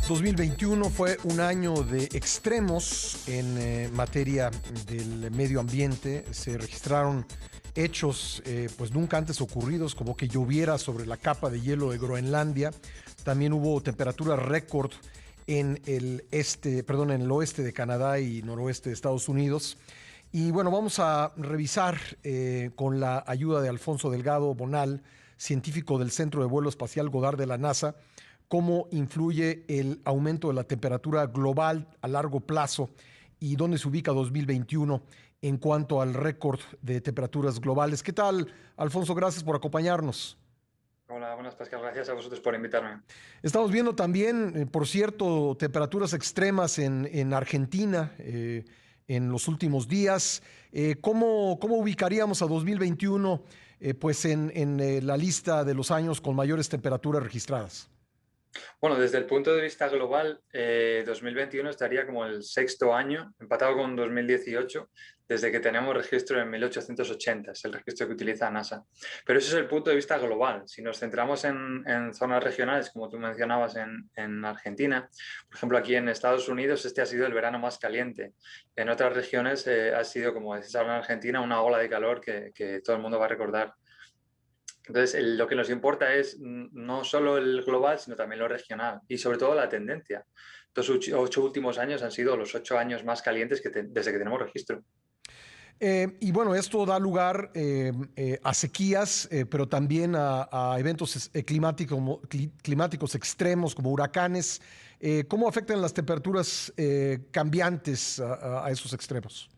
2021 fue un año de extremos en materia del medio ambiente. Se registraron hechos pues nunca antes ocurridos, como que lloviera sobre la capa de hielo de Groenlandia. También hubo temperaturas récord en el en el oeste de Canadá y noroeste de Estados Unidos. Y bueno, vamos a revisar con la ayuda de Alfonso Delgado Bonal, científico del Centro de Vuelo Espacial Goddard de la NASA, cómo influye el aumento de la temperatura global a largo plazo y dónde se ubica 2021 en cuanto al récord de temperaturas globales. ¿Qué tal, Alfonso? Gracias por acompañarnos. Hola, buenas, Pascal. Gracias a vosotros por invitarme. Estamos viendo también, por cierto, temperaturas extremas en Argentina en los últimos días. ¿Cómo ubicaríamos a 2021 pues en la lista de los años con mayores temperaturas registradas? Bueno, desde el punto de vista global, 2021 estaría como el sexto año, empatado con 2018, desde que tenemos registro en 1880, es el registro que utiliza NASA. Pero eso es el punto de vista global. Si nos centramos en zonas regionales, como tú mencionabas en Argentina, por ejemplo, aquí en Estados Unidos este ha sido el verano más caliente. En otras regiones ha sido, como decís ahora en Argentina, una ola de calor que todo el mundo va a recordar. Entonces, lo que nos importa es no solo el global, sino también lo regional y sobre todo la tendencia. Estos 8 últimos años han sido los 8 años más calientes desde que tenemos registro. Y bueno, esto da lugar a sequías, pero también a eventos climáticos extremos como huracanes. ¿Cómo afectan las temperaturas cambiantes a esos extremos?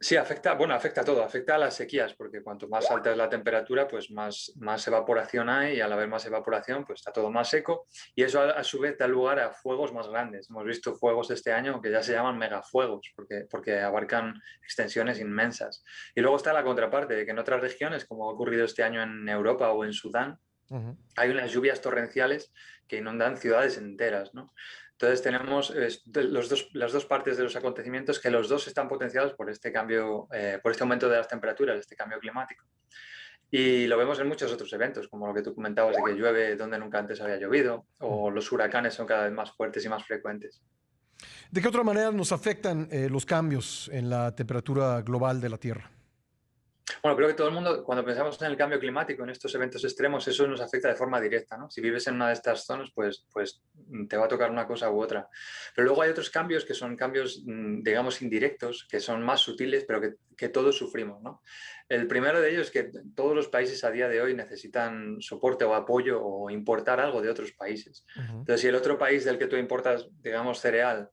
Sí, afecta a todo, afecta a las sequías, porque cuanto más alta es la temperatura, pues más evaporación hay y al haber más evaporación, pues está todo más seco y eso a su vez da lugar a fuegos más grandes. Hemos visto fuegos este año que ya se llaman megafuegos, porque abarcan extensiones inmensas. Y luego está la contraparte, de que en otras regiones, como ha ocurrido este año en Europa o en Sudán, Ujú. hay unas lluvias torrenciales que inundan ciudades enteras, ¿no? Entonces tenemos las dos partes de los acontecimientos que los dos están potenciados por este cambio, por este aumento de las temperaturas, este cambio climático. Y lo vemos en muchos otros eventos, como lo que tú comentabas de que llueve donde nunca antes había llovido, o los huracanes son cada vez más fuertes y más frecuentes. ¿De qué otra manera nos afectan los cambios en la temperatura global de la Tierra? Bueno, creo que todo el mundo, cuando pensamos en el cambio climático, en estos eventos extremos, eso nos afecta de forma directa, ¿no? Si vives en una de estas zonas, pues te va a tocar una cosa u otra. Pero luego hay otros cambios que son cambios, digamos, indirectos, que son más sutiles, pero que todos sufrimos, ¿no? El primero de ellos es que todos los países a día de hoy necesitan soporte o apoyo o importar algo de otros países. Ujú. Entonces, si el otro país del que tú importas, digamos, cereal,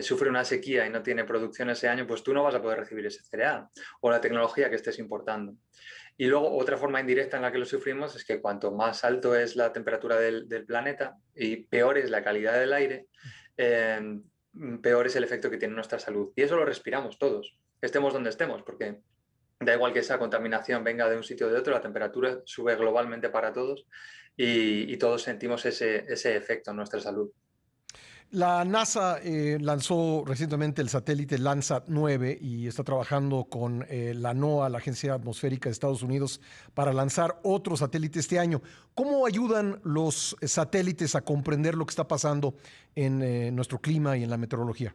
sufre una sequía y no tiene producción ese año, pues tú no vas a poder recibir ese cereal o la tecnología que estés importando. Y luego otra forma indirecta en la que lo sufrimos es que cuanto más alto es la temperatura del planeta y peor es la calidad del aire, eh, peor es el efecto que tiene en nuestra salud. Y eso lo respiramos todos, estemos donde estemos, porque da igual que esa contaminación venga de un sitio o de otro, la temperatura sube globalmente para todos y todos sentimos ese efecto en nuestra salud. La NASA lanzó recientemente el satélite Landsat 9 y está trabajando con la NOAA, la Agencia Atmosférica de Estados Unidos, para lanzar otro satélite este año. ¿Cómo ayudan los satélites a comprender lo que está pasando en nuestro clima y en la meteorología?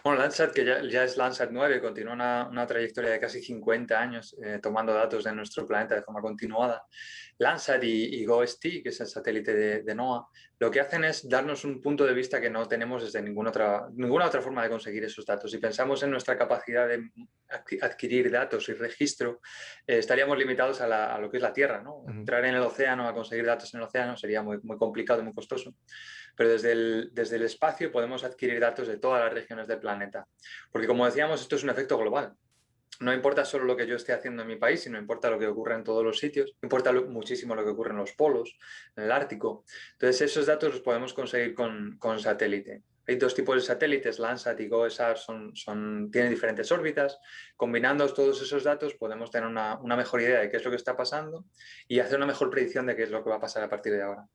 Bueno, Landsat, que ya es Landsat 9, continúa una trayectoria de casi 50 años tomando datos de nuestro planeta de forma continuada. Landsat y GOES-T, que es el satélite de NOAA, lo que hacen es darnos un punto de vista que no tenemos desde ninguna otra forma de conseguir esos datos. Si pensamos en nuestra capacidad de adquirir datos y registro, estaríamos limitados a lo que es la Tierra, ¿no? Ujú. Entrar en el océano, a conseguir datos en el océano sería muy complicado y muy costoso. Pero desde el espacio podemos adquirir datos de todas las regiones del planeta. Porque como decíamos, esto es un efecto global. No importa solo lo que yo esté haciendo en mi país, sino importa lo que ocurre en todos los sitios, importa muchísimo lo que ocurre en los polos, en el Ártico. Entonces esos datos los podemos conseguir con satélite. Hay dos tipos de satélites, Landsat y GOES-R tienen diferentes órbitas. Combinando todos esos datos podemos tener una mejor idea de qué es lo que está pasando y hacer una mejor predicción de qué es lo que va a pasar a partir de ahora.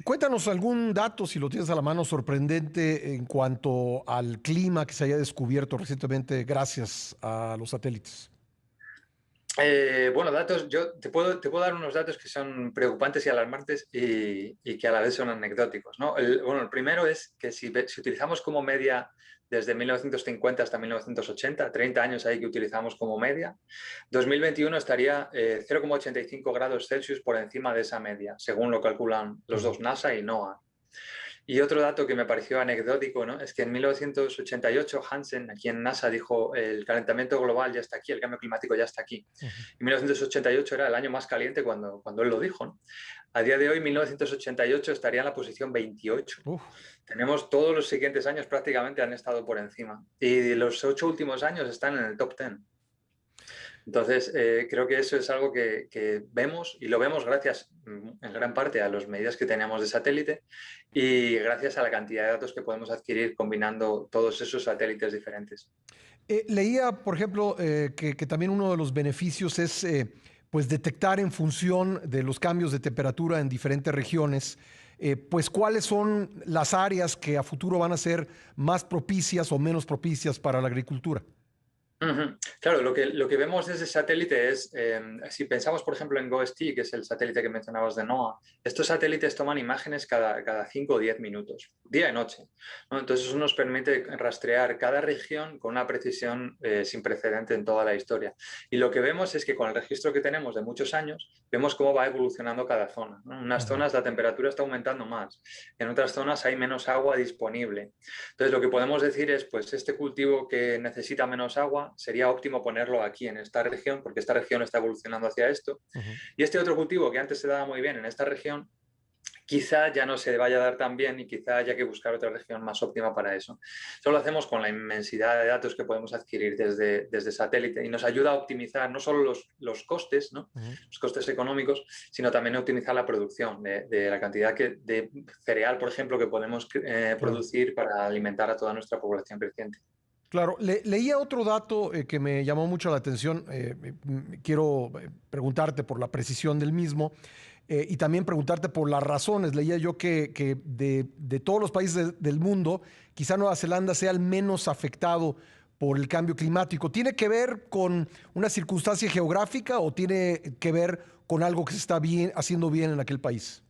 Cuéntanos algún dato, si lo tienes a la mano, sorprendente en cuanto al clima que se haya descubierto recientemente gracias a los satélites. Bueno, datos, yo te puedo dar unos datos que son preocupantes y alarmantes y que a la vez son anecdóticos, ¿no? Bueno, el primero es que si utilizamos como media desde 1950 hasta 1980, 30 años ahí que utilizamos como media, 2021 estaría 0,85 grados Celsius por encima de esa media, según lo calculan los Ujú. dos NASA y NOAA. Y otro dato que me pareció anecdótico, ¿no? Es que en 1988 Hansen, aquí en NASA, dijo el calentamiento global ya está aquí, el cambio climático ya está aquí. Ujú. Y 1988 era el año más caliente cuando él lo dijo, ¿no? A día de hoy, 1988 estaría en la posición 28. Uf. Tenemos todos los siguientes años prácticamente han estado por encima. Y los 8 últimos años están en el top 10. Entonces, creo que eso es algo que vemos y lo vemos gracias en gran parte a las medidas que tenemos de satélite y gracias a la cantidad de datos que podemos adquirir combinando todos esos satélites diferentes. Leía, por ejemplo, que también uno de los beneficios es pues detectar en función de los cambios de temperatura en diferentes regiones, pues cuáles son las áreas que a futuro van a ser más propicias o menos propicias para la agricultura. Ujú. Claro, lo que vemos desde satélite es, si pensamos, por ejemplo, en GOES-T, que es el satélite que mencionabas de NOAA, estos satélites toman imágenes cada 5 o 10 minutos, día y noche, ¿no? Entonces eso nos permite rastrear cada región con una precisión sin precedente en toda la historia. Y lo que vemos es que con el registro que tenemos de muchos años, vemos cómo va evolucionando cada zona, ¿no? En unas Ujú. zonas la temperatura está aumentando más, en otras zonas hay menos agua disponible. Entonces, lo que podemos decir es, pues este cultivo que necesita menos agua, sería óptimo ponerlo aquí en esta región, porque esta región está evolucionando hacia esto. Ujú. Y este otro cultivo que antes se daba muy bien en esta región, quizá ya no se vaya a dar tan bien y quizá haya que buscar otra región más óptima para eso. Eso lo hacemos con la inmensidad de datos que podemos adquirir desde satélite y nos ayuda a optimizar no solo los costes, ¿no? Ujú. Los costes económicos, sino también a optimizar la producción de la cantidad de cereal, por ejemplo, que podemos Claro. producir para alimentar a toda nuestra población creciente. Claro, leía otro dato que me llamó mucho la atención. Quiero preguntarte por la precisión del mismo y también preguntarte por las razones. Leía yo que de todos los países del mundo, quizá Nueva Zelanda sea el menos afectado por el cambio climático. ¿Tiene que ver con una circunstancia geográfica o tiene que ver con algo que se está haciendo bien en aquel país?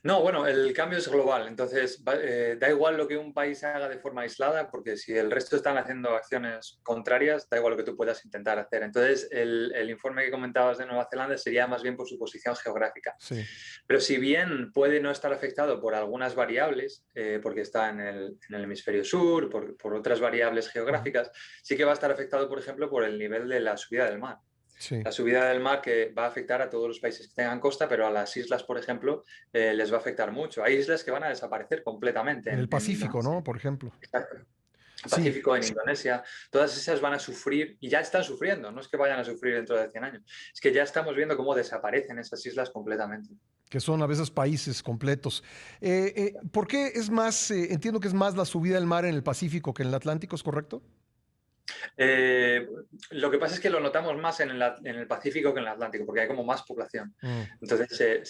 No, bueno, el cambio es global, entonces da igual lo que un país haga de forma aislada, porque si el resto están haciendo acciones contrarias, da igual lo que tú puedas intentar hacer. Entonces, el informe que comentabas de Nueva Zelanda sería más bien por su posición geográfica. Sí. Pero si bien puede no estar afectado por algunas variables, porque está en el hemisferio sur, por otras variables Ujú. geográficas, sí que va a estar afectado, por ejemplo, por el nivel de la subida del mar. Sí. La subida del mar que va a afectar a todos los países que tengan costa, pero a las islas, por ejemplo, les va a afectar mucho. Hay islas que van a desaparecer completamente En el en Pacífico, Indonesia. ¿no? Por ejemplo. Exacto. En Sí. Pacífico, en Indonesia, todas esas van a sufrir y ya están sufriendo, no es que vayan a sufrir dentro de 100 años, es que ya estamos viendo cómo desaparecen esas islas completamente. Que son a veces países completos. ¿Por qué es más, entiendo que es más la subida del mar en el Pacífico que en el Atlántico, ¿es correcto? Eh, lo que pasa es que lo notamos más en el Pacífico que en el Atlántico, porque hay como más población. Mm. Entonces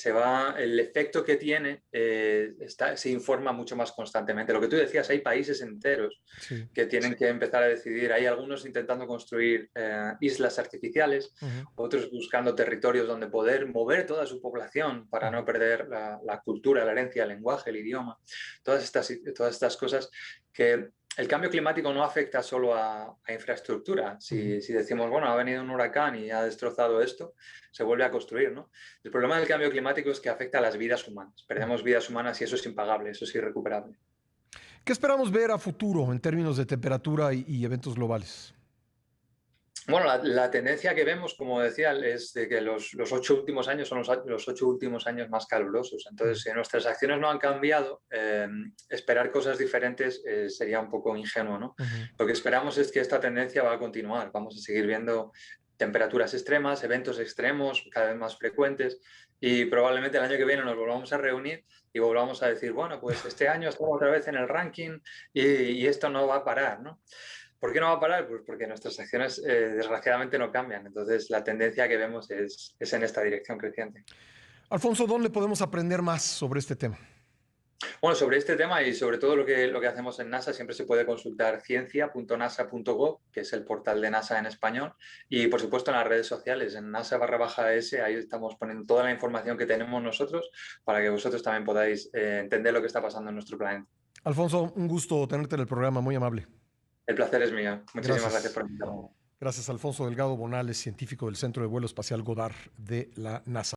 el efecto que tiene se informa mucho más constantemente. Lo que tú decías, hay países enteros Sí. que tienen que empezar a decidir. Hay algunos intentando construir islas artificiales, Ujú. otros buscando territorios donde poder mover toda su población para Ujú. no perder la cultura, la herencia, el lenguaje, el idioma, todas estas cosas que el cambio climático no afecta solo a infraestructura. Ujú. Si decimos, bueno, ha venido un huracán y ha destrozado esto, se vuelve a construir, ¿no? El problema del cambio climático es que afecta a las vidas humanas. Ujú. Perdemos vidas humanas y eso es impagable, eso es irrecuperable. ¿Qué esperamos ver a futuro en términos de temperatura y eventos globales? Bueno, la tendencia que vemos, como decía, es de que los 8 últimos años son los 8 últimos años más calurosos. Entonces, Ujú. si nuestras acciones no han cambiado, esperar cosas diferentes sería un poco ingenuo, ¿no? Ujú. Lo que esperamos es que esta tendencia va a continuar. Vamos a seguir viendo temperaturas extremas, eventos extremos cada vez más frecuentes y probablemente el año que viene nos volvamos a reunir y volvamos a decir, bueno, pues este año estamos otra vez en el ranking y esto no va a parar, ¿no? ¿Por qué no va a parar? Pues porque nuestras acciones desgraciadamente no cambian. Entonces la tendencia que vemos es en esta dirección creciente. Alfonso, ¿dónde podemos aprender más sobre este tema? Bueno, sobre este tema y sobre todo lo que hacemos en NASA, siempre se puede consultar ciencia.nasa.gov, que es el portal de NASA en español, y por supuesto en las redes sociales, en NASA_S, ahí estamos poniendo toda la información que tenemos nosotros para que vosotros también podáis entender lo que está pasando en nuestro planeta. Alfonso, un gusto tenerte en el programa, muy amable. El placer es mío. Muchísimas gracias Gracias. por invitarme. Gracias, Alfonso Delgado Bonales, científico del Centro de Vuelo Espacial Goddard de la NASA.